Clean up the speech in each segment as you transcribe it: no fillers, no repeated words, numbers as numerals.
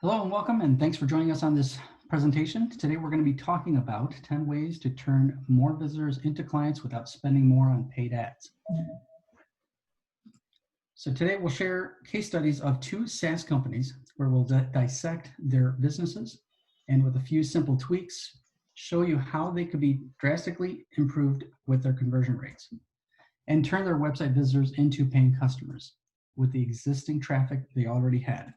Hello and welcome, and thanks for joining us on this presentation. Today we're going to be talking about 10 ways to turn more visitors into clients without spending more on paid ads. So today we'll share case studies of two SaaS companies where we'll dissect their businesses and with a few simple tweaks, show you how they could be drastically improved with their conversion rates and turn their website visitors into paying customers with the existing traffic they already had.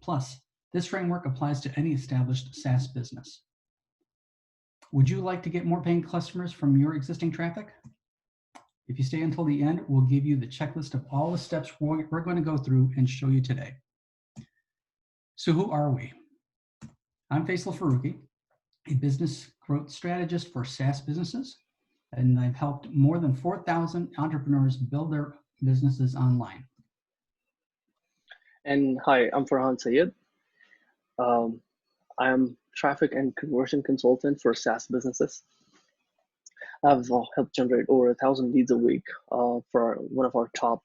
Plus, this framework applies to any established SaaS business. Would you like to get more paying customers from your existing traffic? If you stay until the end, we'll give you the checklist of all the steps we're going to go through and show you today. So who are we? I'm Faisal Faruqi, a business growth strategist for SaaS businesses, and I've helped more than 4,000 entrepreneurs build their businesses online. And hi, I'm Farhan Sayed. I'm traffic and conversion consultant for SaaS businesses. I've helped generate over 1,000 leads a week for one of our top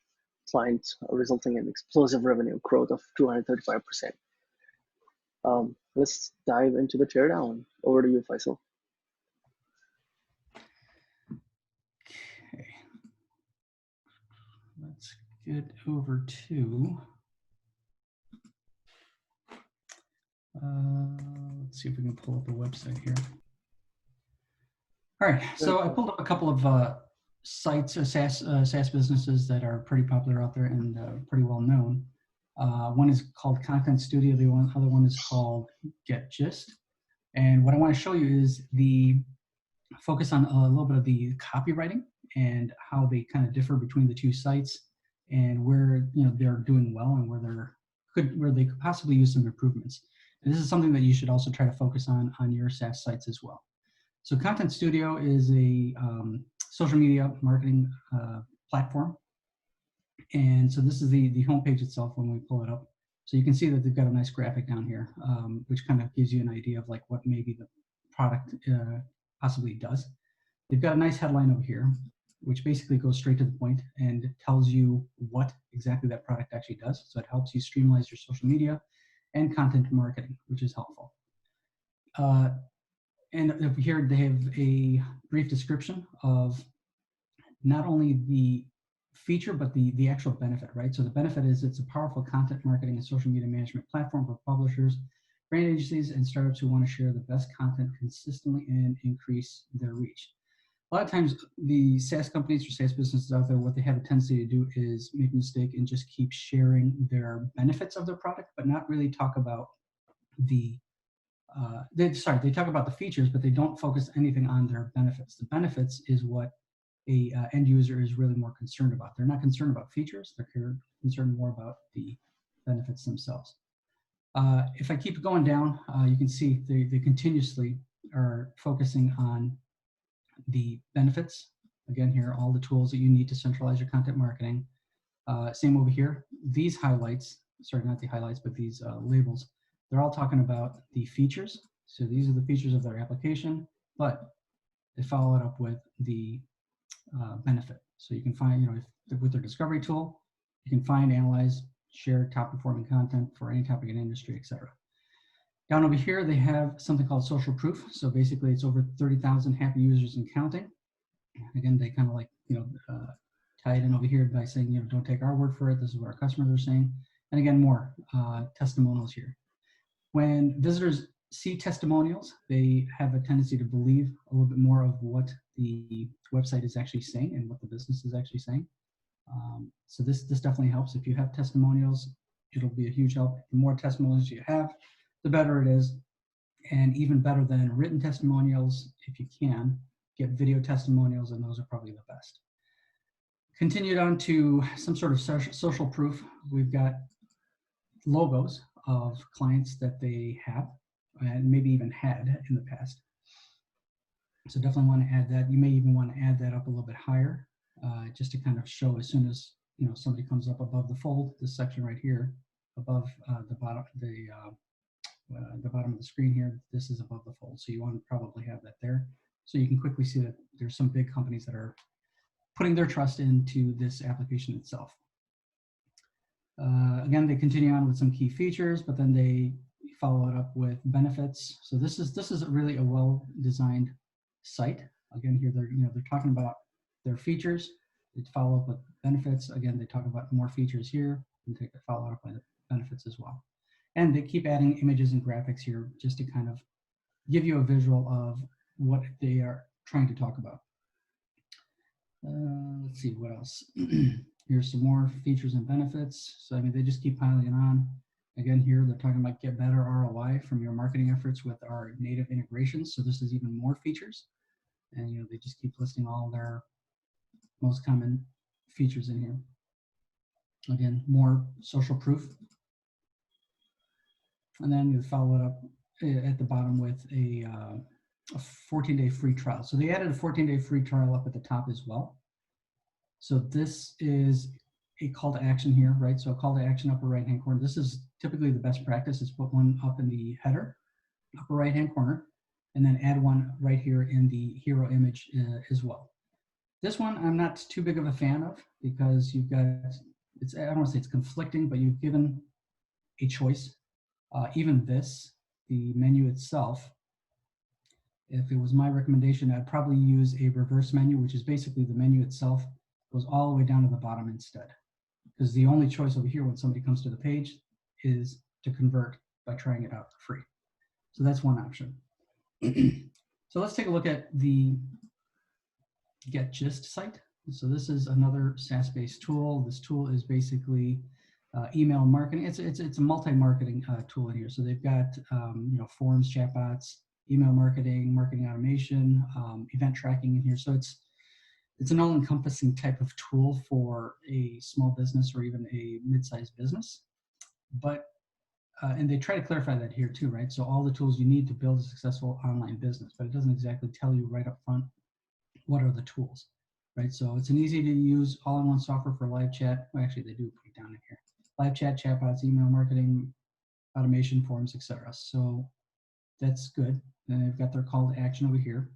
clients, resulting in explosive revenue growth of 235%. Let's dive into the teardown. Over to you, Faisal. Okay, let's get over to let's see if we can pull up a website here. All right, so I pulled up a couple of sites, SaaS businesses that are pretty popular out there and pretty well known. One is called Content Studio. The other one is called Get Gist. And what I want to show you is the focus on a little bit of the copywriting and how they kind of differ between the two sites and where they're doing well and where they could possibly use some improvements. And this is something that you should also try to focus on your SaaS sites as well. So Content Studio is a social media marketing platform. And so this is the homepage itself when we pull it up. So you can see that they've got a nice graphic down here, which kind of gives you an idea of like what maybe the product possibly does. They've got a nice headline over here, which basically goes straight to the point and tells you what exactly that product actually does. So it helps you streamline your social media and content marketing, which is helpful. And over here, they have a brief description of not only the feature, but the actual benefit, right? So the benefit is it's a powerful content marketing and social media management platform for publishers, brand agencies, and startups who want to share the best content consistently and increase their reach. A lot of times, the SaaS companies or SaaS businesses out there, what they have a tendency to do is make a mistake and just keep sharing their benefits of their product, but not really talk about the they talk about the features, but they don't focus anything on their benefits. The benefits is what a end user is really more concerned about. They're not concerned about features. They're concerned more about the benefits themselves. If I keep going down, you can see they continuously are focusing on the benefits. Again, here, all the tools that you need to centralize your content marketing. Same over here. These highlights, sorry, not the highlights, but these labels, they're all talking about the features. So these are the features of their application, but they follow it up with the benefit. So you can find, with their discovery tool, you can find, analyze, share top performing content for any topic in industry, etc. Down over here, they have something called social proof. So basically, it's over 30,000 happy users and counting. Again, they kind of like, tie it in over here by saying, don't take our word for it. This is what our customers are saying. And again, more testimonials here. When visitors see testimonials, they have a tendency to believe a little bit more of what the website is actually saying and what the business is actually saying. So this definitely helps. If you have testimonials, it'll be a huge help. The more testimonials you have, the better it is. And even better than written testimonials, if you can, get video testimonials, and those are probably the best. Continued on to some sort of social proof. We've got logos of clients that they have and maybe even had in the past. So definitely want to add that. You may even want to add that up a little bit higher, just to kind of show as soon as somebody comes up above the fold, this section right here, above the bottom of the screen here, this is above the fold. So you want to probably have that there. So you can quickly see that there's some big companies that are putting their trust into this application itself. Again, they continue on with some key features, but then they follow it up with benefits. So this is really a well-designed site. Again, here they're talking about their features. They follow up with benefits. Again, they talk about more features here and they follow up with benefits as well. And they keep adding images and graphics here just to kind of give you a visual of what they are trying to talk about. Let's see what else. Here's some more features and benefits. So I mean, they just keep piling it on. Again, here they're talking about get better ROI from your marketing efforts with our native integrations. So this is even more features, and you know they just keep listing all their most common features in here. Again, more social proof, and then you follow it up at the bottom with a 14-day free trial. So they added a 14-day free trial up at the top as well. So this is a call to action here, right? So a call to action upper right-hand corner. This is typically the best practice is put one up in the header, upper right-hand corner, and then add one right here in the hero image as well. This one I'm not too big of a fan of because you've got, I don't want to say it's conflicting, but you've given a choice. Even this, the menu itself, if it was my recommendation, I'd probably use a reverse menu, which is basically the menu itself goes all the way down to the bottom instead. Because the only choice over here when somebody comes to the page is to convert by trying it out for free. So that's one option. So let's take a look at the Get Gist site. So this is another SaaS-based tool. This tool is basically email marketing. It's a multi-marketing tool in here. So they've got you know, forms, chatbots, email marketing, marketing automation, event tracking in here. So it's an all-encompassing type of tool for a small business or even a mid-sized business. But and they try to clarify that here too, right? So all the tools you need to build a successful online business, but it doesn't exactly tell you right up front what are the tools, right? So it's an easy to use all-in-one software for live chat. Well, actually, they do put it down in here. Live chat, chatbots, email marketing, automation, forms, etc. So that's good. And they've got their call to action over here.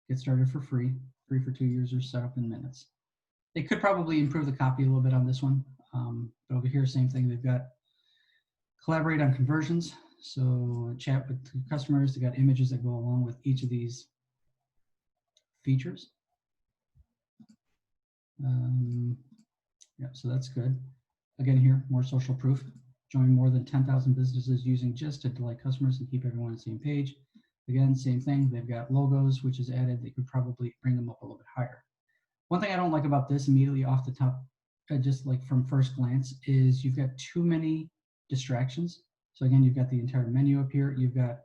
Get started for free for 2 users, set up in minutes. They could probably improve the copy a little bit on this one. But over here, same thing. They've got collaborate on conversions. So chat with customers. They got images that go along with each of these features. Yeah, so that's good. Again here, more social proof. Join more than 10,000 businesses using Gist to delight customers and keep everyone on the same page. Again, same thing. They've got logos, which is added. They could probably bring them up a little bit higher. One thing I don't like about this immediately off the top, just like from first glance, is you've got too many distractions. So again, you've got the entire menu up here. You've got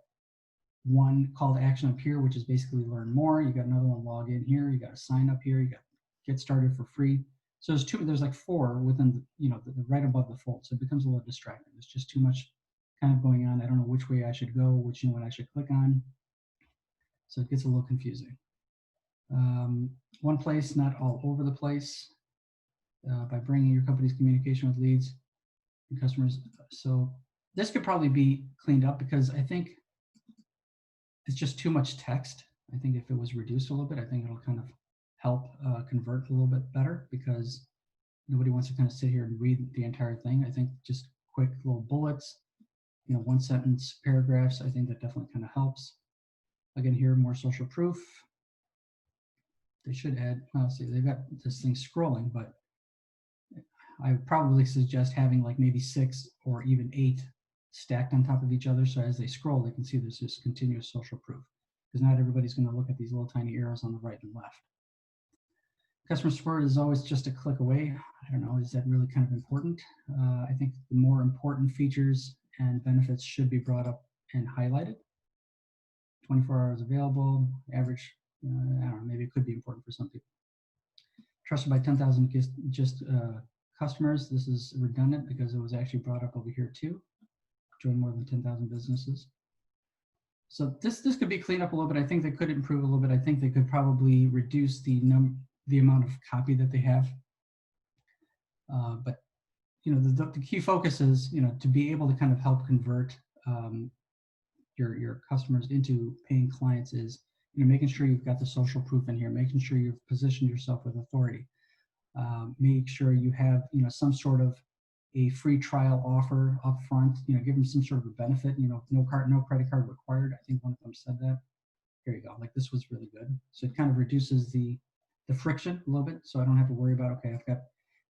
one call to action up here, which is basically learn more. You got another one, log in here. You got a sign up here. You got get started for free. So there's like four within the, you know, the right above the fold. So it becomes a little distracting. There's just too much kind of going on. I don't know which way I should go, which one I should click on. So it gets a little confusing. One place, not all over the place, by bringing your company's communication with leads and customers. So this could probably be cleaned up because I think it's just too much text. I think if it was reduced a little bit, I think it'll kind of help convert a little bit better because nobody wants to kind of sit here and read the entire thing. I think just quick little bullets, you know, one sentence paragraphs, I think that definitely kind of helps. Again, here, more social proof. They should add, well, see, they've got this thing scrolling, but I would probably suggest having like maybe 6 or even 8 stacked on top of each other. So as they scroll, they can see there's this continuous social proof because not everybody's going to look at these little tiny arrows on the right and left. Customer support is always just a click away. I don't know, is that really kind of important? I think the more important features and benefits should be brought up and highlighted. 24 hours available, average, I don't know, maybe it could be important for some people. Trusted by 10,000 Gist customers. This is redundant because it was actually brought up over here too. Join more than 10,000 businesses. So this could be cleaned up a little bit. I think they could improve a little bit. I think they could probably reduce the amount of copy that they have. But you know, the key focus is, you know, to be able to kind of help convert your customers into paying clients is, you know, making sure you've got the social proof in here, making sure you've positioned yourself with authority, make sure you have, you know, some sort of a free trial offer up front, give them some sort of a benefit, no credit card required. I think one of them said that. Here you go. Like, this was really good. So it kind of reduces the friction a little bit. So I don't have to worry about, okay,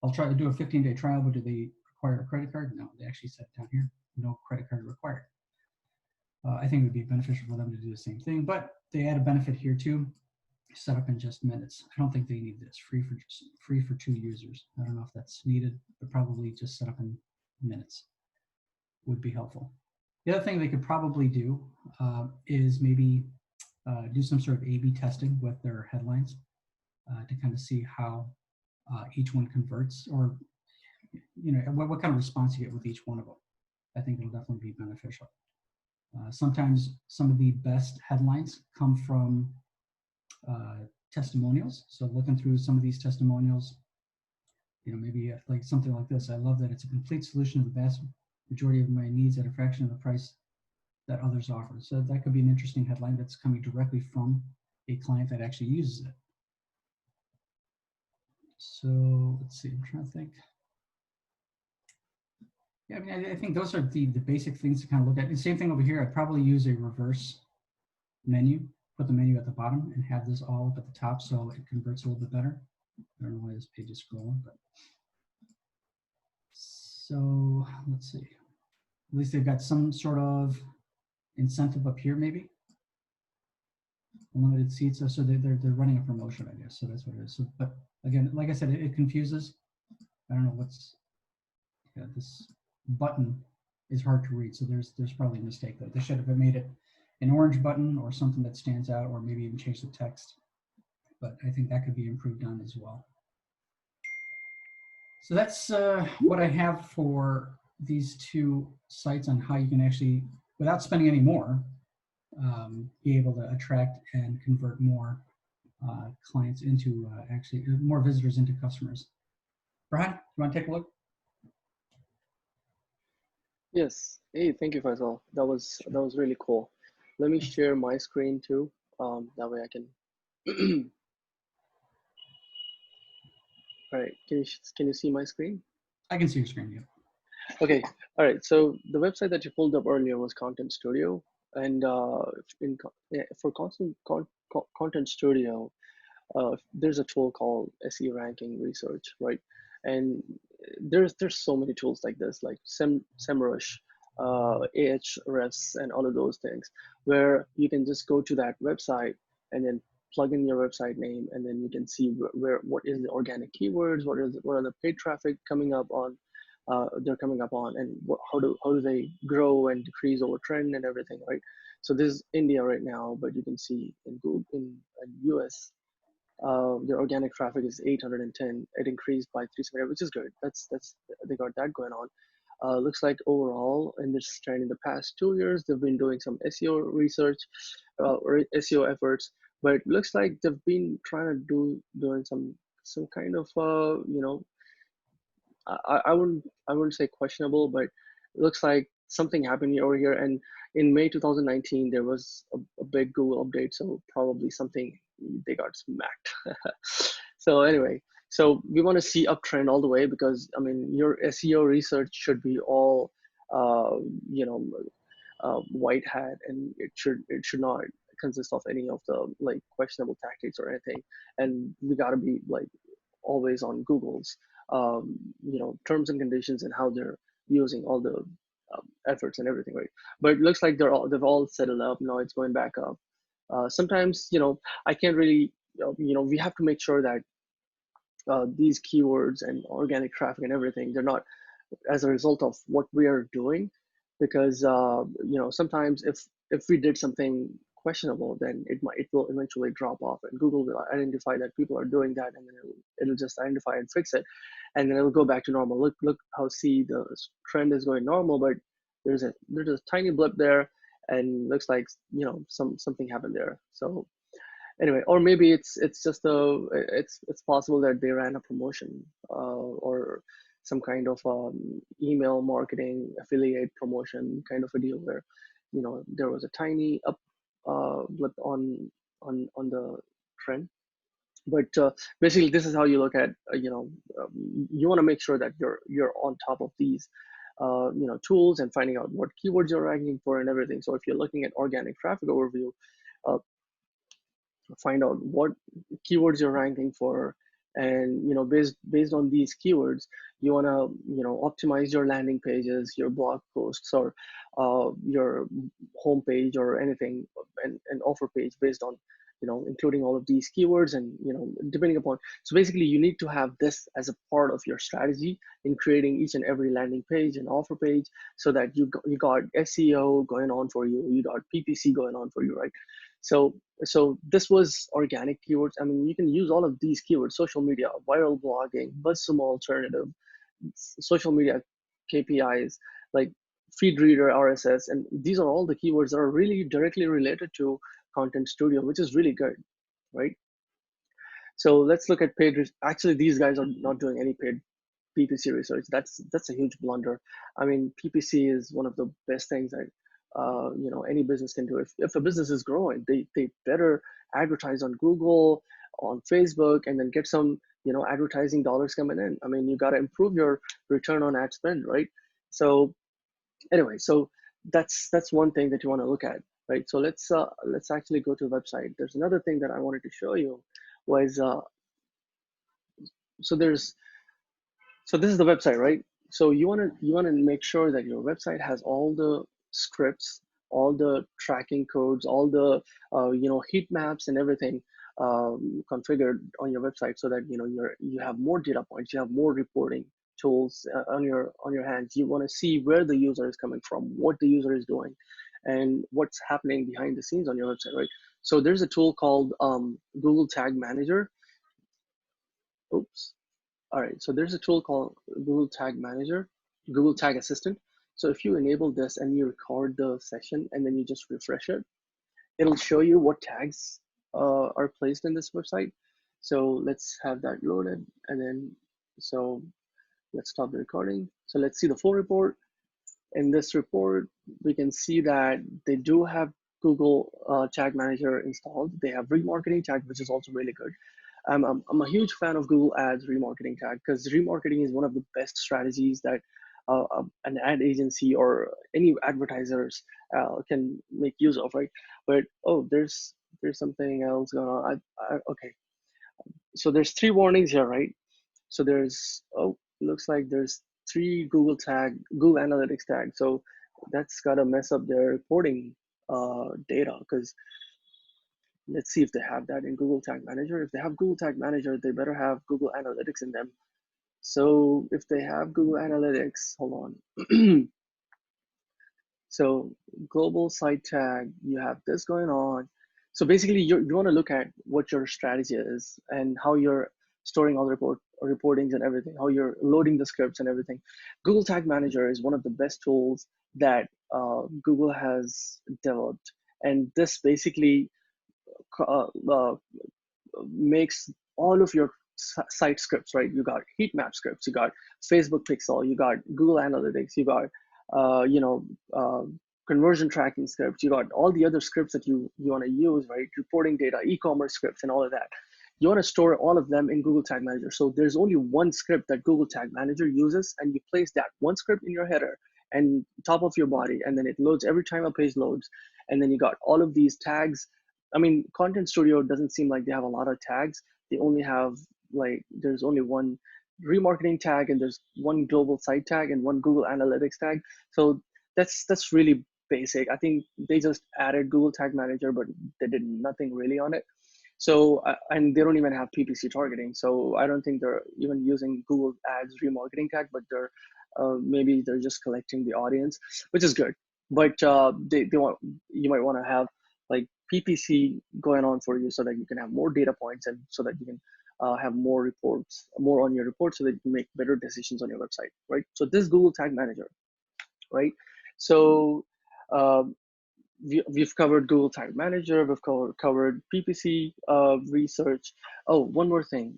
I'll try to do a 15-day trial, but do they require a credit card? No, they actually said down here, no credit card required. I think it would be beneficial for them to do the same thing, but they add a benefit here too. Set up in just minutes. I don't think they need this. Free for 2 users. I don't know if that's needed, but probably just set up in minutes would be helpful. The other thing they could probably do is maybe do some sort of A/B testing with their headlines to kind of see how each one converts, or what kind of response you get with each one of them. I think it'll definitely be beneficial. Sometimes some of the best headlines come from testimonials. So looking through some of these testimonials, maybe like something like this. I love that it's a complete solution to the vast majority of my needs at a fraction of the price that others offer. So that could be an interesting headline that's coming directly from a client that actually uses it. So let's see, I'm trying to think. Yeah, I mean, I think those are the basic things to kind of look at. The same thing over here, I'd probably use a reverse menu, put the menu at the bottom and have this all up at the top so it converts a little bit better. I don't know why this page is scrolling, but so let's see. At least they've got some sort of incentive up here, maybe. Unlimited seats, so they're running a promotion, I guess. So that's what it is. So, but again, like I said, it confuses. I don't know what's this button is hard to read, so there's probably a mistake there. They should have made it an orange button or something that stands out, or maybe even change the text. But I think that could be improved on as well. So that's what I have for these two sites on how you can actually, without spending any more, be able to attract and convert more clients into actually more visitors into customers. Brian, you want to take a look? Yes. Hey, thank you, Faisal. That was really cool. Let me share my screen too. That way I can. All right. Can you see my screen? I can see your screen. Yeah. Okay. All right. So the website that you pulled up earlier was Content Studio, and for Content Studio, there's a tool called SEO ranking research, right? And there's so many tools like this, like SEMrush, Ahrefs, and all of those things, where you can just go to that website and then plug in your website name, and then you can see what is the organic keywords, what are the paid traffic coming up on, they're coming up on, and how do they grow and decrease over trend and everything, right? So this is India right now, but you can see in Google in US. Their organic traffic is 810. It increased by 378, which is good. That's they got that going on. Looks like overall in this trend in the past 2 years, they've been doing some SEO research or SEO efforts, but it looks like they've been trying to doing some kind of I wouldn't say questionable, but it looks like something happened over here. And in May 2019, there was a big Google update, so probably something they got smacked. So anyway, so we want to see uptrend all the way, because I mean your SEO research should be all white hat, and it should not consist of any of the like questionable tactics or anything. And we got to be like always on Google's terms and conditions and how they're using all the efforts and everything, right? But it looks like they've all settled up now. It's going back up. Sometimes I can't really we have to make sure that these keywords and organic traffic and everything, they're not as a result of what we are doing, because sometimes if we did something questionable, then it will eventually drop off, and Google will identify that people are doing that, and then it'll just identify and fix it, and then it'll go back to normal. Look how the trend is going normal, but there's a tiny blip there, and looks like something happened there. So anyway, or maybe it's just it's possible that they ran a promotion or some kind of email marketing affiliate promotion kind of a deal, where there was a tiny up blip on the trend, But basically, this is how you look at, you want to make sure that you're on top of these, tools, and finding out what keywords you're ranking for and everything. So if you're looking at organic traffic overview, uh, find out what keywords you're ranking for, and based on these keywords, you want to optimize your landing pages, your blog posts, or your homepage or anything, and offer page based on including all of these keywords, and depending upon. So basically, you need to have this as a part of your strategy in creating each and every landing page and offer page, so that you got SEO going on for you, you got PPC going on for you, right? So this was organic keywords. I mean, you can use all of these keywords: social media, viral blogging, BuzzSumo alternative, social media KPIs, like feed reader, RSS, and these are all the keywords that are really directly related to Content Studio, which is really good, right? So let's look at paid. Actually, these guys are not doing any paid PPC research. That's a huge blunder. I mean, PPC is one of the best things that any business can do. If a business is growing, they better advertise on Google, on Facebook, and then get some advertising dollars coming in. I mean, you got to improve your return on ad spend, right? So anyway, so that's one thing that you want to look at, right? So let's actually go to the website. There's another thing that I wanted to show you was so there's so this is the website, right? So you want to make sure that your website has all the scripts, all the tracking codes, all the heat maps and everything configured on your website, so that you have more data points, you have more reporting tools on your hands. You want to see where the user is coming from, what the user is doing, and what's happening behind the scenes on your website, right? So there's a tool called Google Tag Manager. Oops. All right, so there's a tool called Google Tag Manager, Google Tag Assistant. So if you enable this and you record the session and then you just refresh it, it'll show you what tags are placed in this website. So let's have that loaded, and then so let's stop the recording. So let's see the full report. In this report, we can see that they do have Google Tag Manager installed. They have remarketing tag, which is also really good. I'm a huge fan of Google Ads remarketing tag, because remarketing is one of the best strategies that an ad agency or any advertisers can make use of, right? But oh, there's something else going on. Okay, so there's 3 warnings here, right? So there's looks like there's 3 Google Analytics tag. So that's gotta mess up their reporting data, because let's see if they have that in Google Tag Manager. If they have Google Tag Manager, they better have Google Analytics in them. So if they have Google Analytics, hold on. So global site tag, you have this going on. So basically, you want to look at what your strategy is and how you're storing all the reportings and everything, how you're loading the scripts and everything. Google Tag Manager is one of the best tools that Google has developed, and this basically uh, uh, makes all of your site scripts, right? You got heat map scripts, you got Facebook pixel, you got Google Analytics, you got uh, you know uh, conversion tracking scripts, you got all the other scripts that you want to use, right? Reporting data, e-commerce scripts, and all of that. You want to store all of them in Google Tag Manager. So there's only one script that Google Tag Manager uses, and you place that one script in your header and top of your body, and then it loads every time a page loads, and then you got all of these tags. I mean, Content Studio doesn't seem like they have a lot of tags. They only have, like, there's only one remarketing tag, and there's one global site tag and one Google Analytics tag. So that's really basic. I think they just added Google Tag Manager, but they did nothing really on it. So and they don't even have PPC targeting. So I don't think they're even using Google Ads remarketing tag, but they're maybe they're just collecting the audience, which is good. But they want, you might want to have like PPC going on for you, so that you can have more data points, and so that you can have more reports, more on your report, so that you can make better decisions on your website, right? So this Google Tag Manager, right? So we've covered Google Tag Manager, we've covered PPC research. Oh, one more thing.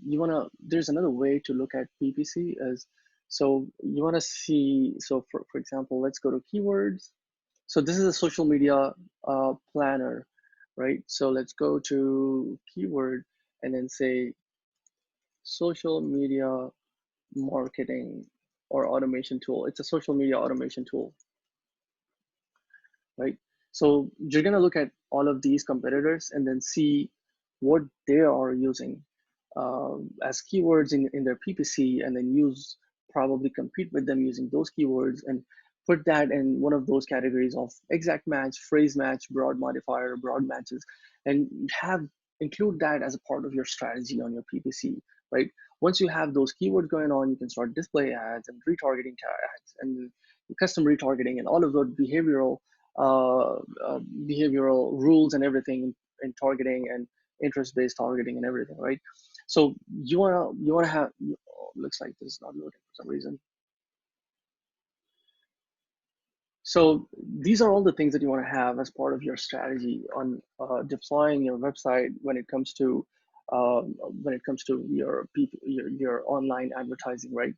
There's another way to look at PPC as, so you wanna see, so for example, let's go to keywords. So this is a social media planner, right? So let's go to keyword. and then say social media marketing or automation tool. It's a social media automation tool, right? So you're gonna look at all of these competitors and then see what they are using as keywords in their PPC, and then probably compete with them using those keywords and put that in one of those categories of exact match, phrase match, broad modifier, broad matches, and include that as a part of your strategy on your PPC, right? Once you have those keywords going on, you can start display ads and retargeting ads and custom retargeting and all of those uh, behavioral rules and everything in targeting and interest-based targeting and everything, right? So you wanna have. Oh, looks like this is not loading for some reason. So these are all the things that you want to have as part of your strategy on deploying your website when it comes to your online advertising, right?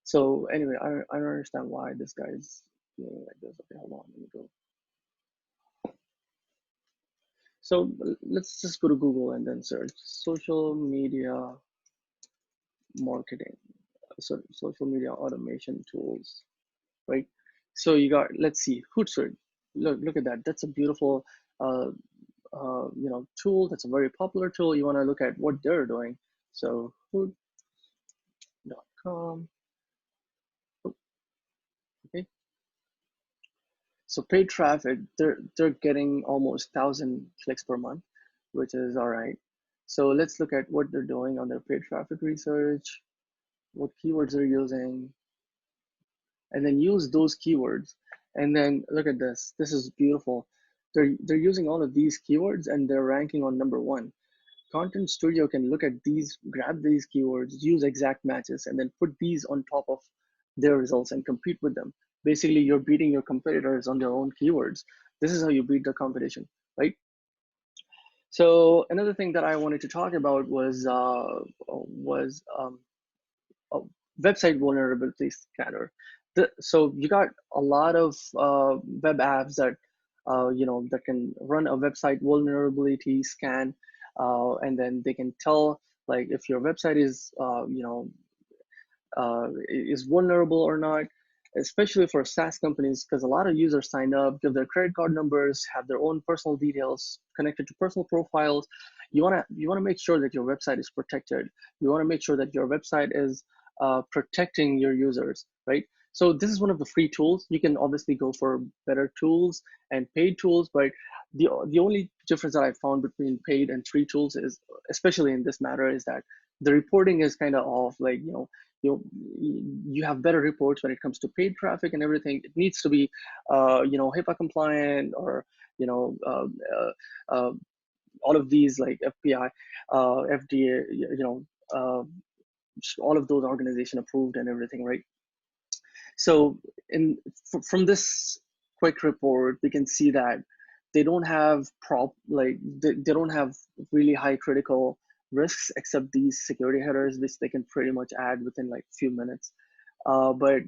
So anyway, I don't understand why this guy is doing like this. Okay, hold on, let me go. So let's just go to Google and then search social media marketing, so social media automation tools, right? So you got, let's see, Hootsuite. Look at that. That's a beautiful, uh, tool. That's a very popular tool. You want to look at what they're doing. So hoot.com. Okay. So paid traffic, they're getting almost 1,000 clicks per month, which is all right. So let's look at what they're doing on their paid traffic research, what keywords they're using, and then use those keywords. And then look at this. This is beautiful. They're using all of these keywords and they're ranking on #1. Content Studio can look at these, grab these keywords, use exact matches, and then put these on top of their results and compete with them. Basically, you're beating your competitors on their own keywords. This is how you beat the competition, right? So another thing that I wanted to talk about was a website vulnerability scanner. So you got a lot of web apps that that can run a website vulnerability scan, and then they can tell like if your website is vulnerable or not, especially for SaaS companies, because a lot of users sign up, give their credit card numbers, have their own personal details connected to personal profiles. You wanna make sure that your website is protected. You wanna make sure that your website is protecting your users, right? So this is one of the free tools. You can obviously go for better tools and paid tools, but the only difference that I found between paid and free tools is, especially in this matter, is that the reporting is kind of off. Like you you have better reports when it comes to paid traffic and everything. It needs to be HIPAA compliant, or you know uh, uh, uh, all of these like FPI, FDA, all of those organization approved and everything, right? So from this quick report, we can see that they don't have they don't have really high critical risks except these security headers, which they can pretty much add within like few minutes. But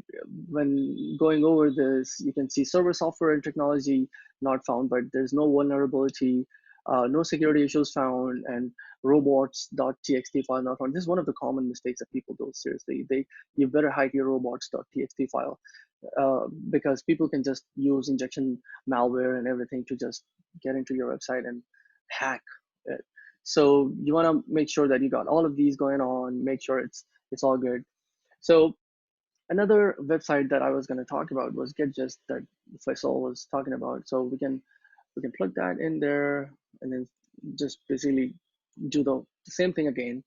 when going over this, you can see server software and technology not found, but there's no vulnerability, no security issues found, and robots.txt file not found. This is one of the common mistakes that people do. Seriously, you better hide your robots.txt file, because people can just use injection malware and everything to just get into your website and hack it. So you want to make sure that you got all of these going on. Make sure it's all good. So another website that I was going to talk about was GetJust, that Faisal was talking about. So we can plug that in there and then just basically do the same thing again.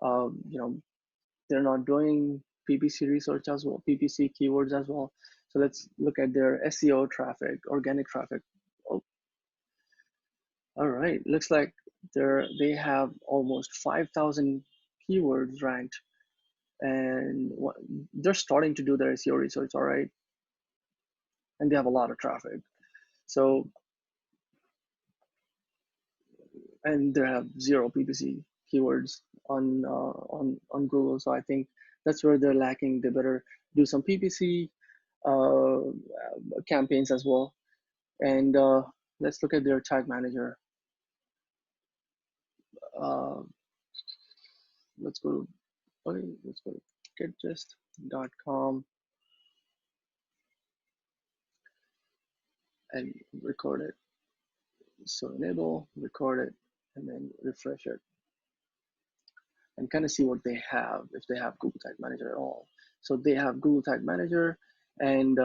You know, they're not doing PPC research as well, PPC keywords as well. So let's look at their SEO traffic, organic traffic. Oh, all right, looks like they have almost 5,000 keywords ranked, and they're starting to do their SEO research, all right, and they have a lot of traffic. So, and they have zero PPC keywords on Google. So I think that's where they're lacking. They better do some PPC uh, campaigns as well. And let's look at their tag manager. let's go to, okay, let's go to getgist.com and record it. So enable, record it, and then refresh it, and kind of see what they have, if they have Google Tag Manager at all. So they have Google Tag Manager, and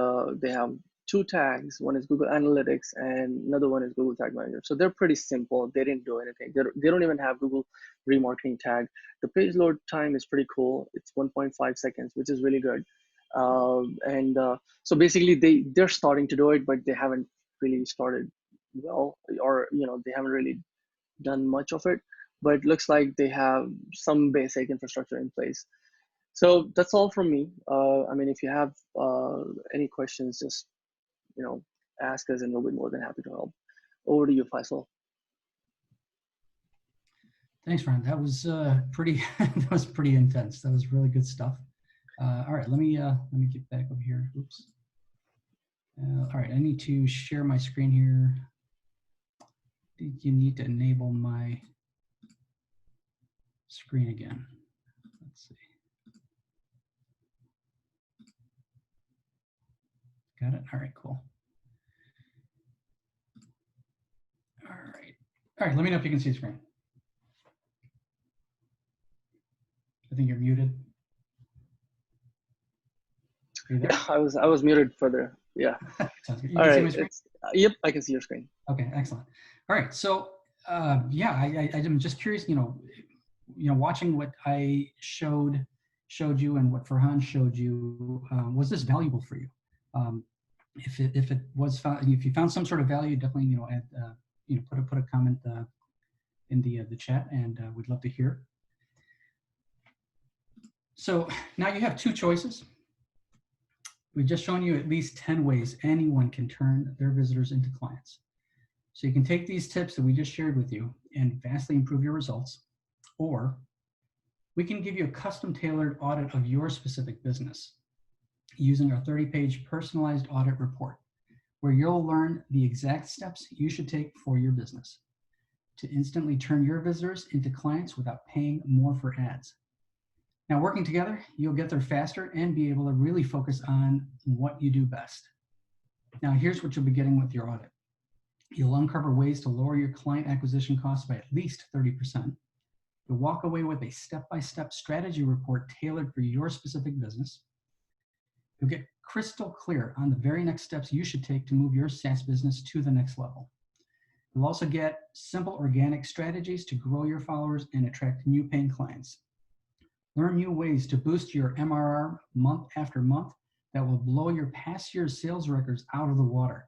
they have two tags. One is Google Analytics, and another one is Google Tag Manager. So they're pretty simple. They didn't do anything. They don't even have Google Remarketing Tag. The page load time is pretty cool. It's 1.5 seconds, which is really good. So basically, they're starting to do it, but they haven't really started well, or they haven't really done much of it. But it looks like they have some basic infrastructure in place. So that's all from me. I mean, if you have any questions, just ask us, and we'll be more than happy to help. Over to you, Faisal. Thanks, Ron. That was pretty. That was pretty intense. That was really good stuff. All right, let me get back over here. Oops. All right, I need to share my screen here. You need to enable my screen again. Let's see. Got it? All right, cool. All right, let me know if you can see the screen. I think you're muted. Are you there? Yeah, I was muted further. Yeah. Sounds good. You All can right. see my screen? Yep, I can see your screen. Okay, excellent. All right, so yeah, I'm just curious, watching what I showed you and what Farhan showed you, was this valuable for you? If it was found, if you found some sort of value, definitely add, put a comment in the chat, and we'd love to hear. So now you have two choices. We've just shown you at least 10 ways anyone can turn their visitors into clients. So you can take these tips that we just shared with you and vastly improve your results, or we can give you a custom tailored audit of your specific business using our 30-page personalized audit report, where you'll learn the exact steps you should take for your business to instantly turn your visitors into clients without paying more for ads. Now, working together, you'll get there faster and be able to really focus on what you do best. Now, here's what you'll be getting with your audit. You'll uncover ways to lower your client acquisition costs by at least 30%. You'll walk away with a step-by-step strategy report tailored for your specific business. You'll get crystal clear on the very next steps you should take to move your SaaS business to the next level. You'll also get simple organic strategies to grow your followers and attract new paying clients. Learn new ways to boost your MRR month after month that will blow your past year's sales records out of the water.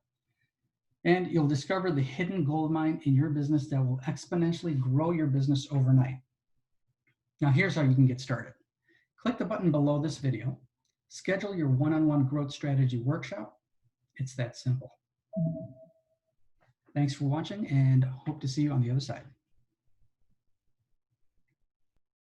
And you'll discover the hidden gold mine in your business that will exponentially grow your business overnight. Now, here's how you can get started. Click the button below this video. Schedule your one-on-one growth strategy workshop. It's that simple. Thanks for watching, and hope to see you on the other side.